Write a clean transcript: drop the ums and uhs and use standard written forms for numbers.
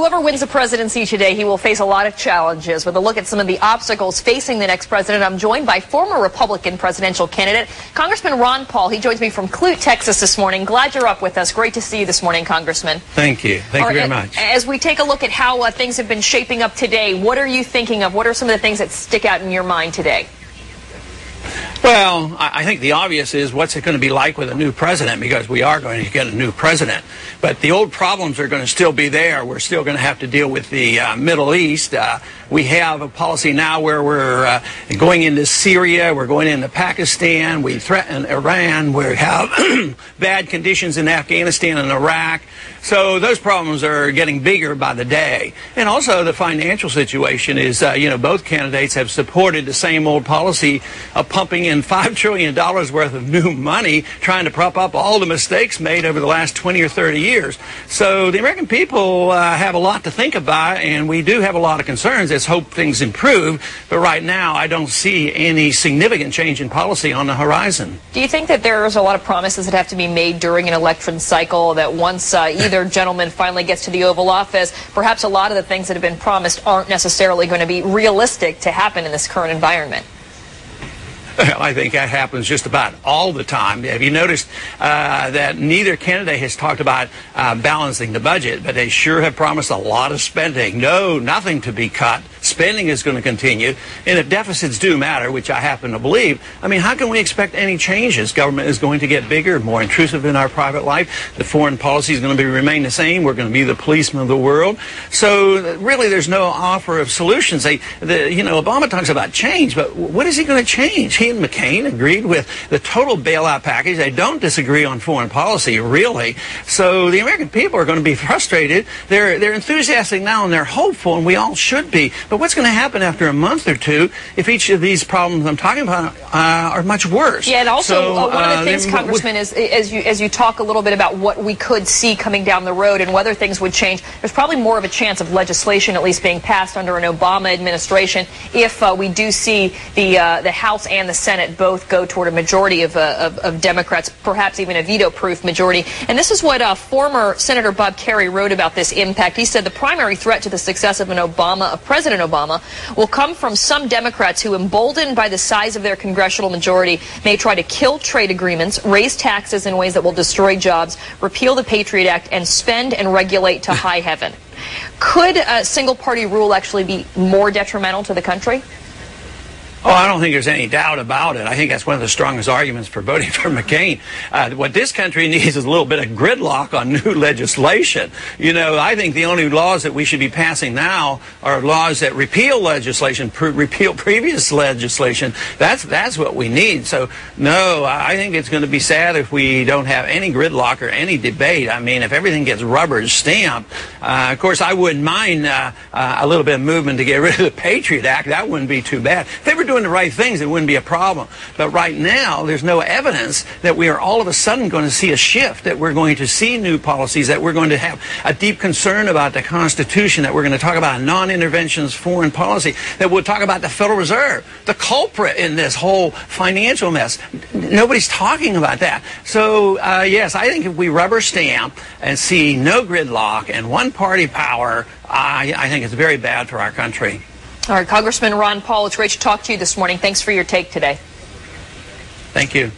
whoever wins the presidency today, he will face a lot of challenges. With a look at some of the obstacles facing the next president, I'm joined by former Republican presidential candidate, Congressman Ron Paul. He joins me from Clute, Texas this morning. Glad you're up with us. Great to see you this morning, Congressman. Thank you. Thank you very much. As we take a look at how things have been shaping up today, what are you thinking of? What are some of the things that stick out in your mind today? Well, I think the obvious is what's it going to be like with a new president, because we are going to get a new president. But the old problems are going to still be there. We're still going to have to deal with the Middle East. We have a policy now where we're going into Syria, we're going into Pakistan, we threaten Iran, we have bad conditions in Afghanistan and Iraq. So those problems are getting bigger by the day. And also the financial situation is, both candidates have supported the same old policy of pumping in $5 trillion worth of new money, trying to prop up all the mistakes made over the last 20 or 30 years. So the American people have a lot to think about, and we do have a lot of concerns. Let's hope things improve. But right now, I don't see any significant change in policy on the horizon. Do you think that there's a lot of promises that have to be made during an election cycle, that once either gentleman finally gets to the Oval Office, perhaps a lot of the things that have been promised aren't necessarily going to be realistic to happen in this current environment? I think that happens just about all the time. Have you noticed that neither candidate has talked about balancing the budget, but they sure have promised a lot of spending. No, nothing to be cut. Spending is going to continue. And if deficits do matter, which I happen to believe, I mean, how can we expect any changes? Government is going to get bigger, more intrusive in our private life. The foreign policy is going to remain the same. We're going to be the policeman of the world. So really, there's no offer of solutions. Obama talks about change, but what is he going to change? He and McCain agreed with the total bailout package. They don't disagree on foreign policy, really. So the American people are going to be frustrated. They're enthusiastic now and they're hopeful, and we all should be. But what's going to happen after a month or two if each of these problems I'm talking about are much worse? Yeah, and also one of the things, Congressman, is as you talk a little bit about what we could see coming down the road and whether things would change, there's probably more of a chance of legislation at least being passed under an Obama administration if we do see the House and the Senate both go toward a majority of Democrats, perhaps even a veto-proof majority. And this is what former Senator Bob Kerrey wrote about this impact. He said the primary threat to the success of President Obama will come from some Democrats who, emboldened by the size of their congressional majority, may try to kill trade agreements, raise taxes in ways that will destroy jobs, repeal the Patriot Act, and spend and regulate to high heaven. Could a single-party rule actually be more detrimental to the country? Oh, I don't think there's any doubt about it. I think that's one of the strongest arguments for voting for McCain. What this country needs is a little bit of gridlock on new legislation. I think the only laws that we should be passing now are laws that repeal legislation, repeal previous legislation. That's what we need. So, no, I think it's going to be sad if we don't have any gridlock or any debate. I mean, if everything gets rubber stamped, of course, I wouldn't mind a little bit of movement to get rid of the Patriot Act. That wouldn't be too bad. If they were doing the right things, it wouldn't be a problem. But right now, there's no evidence that we are all of a sudden going to see a shift, that we're going to see new policies, that we're going to have a deep concern about the Constitution, that we're going to talk about non-interventionist foreign policy, that we'll talk about the Federal Reserve, the culprit in this whole financial mess. Nobody's talking about that. So, yes, I think if we rubber stamp and see no gridlock and one-party power, I think it's very bad for our country. All right, Congressman Ron Paul, it's great to talk to you this morning. Thanks for your take today. Thank you.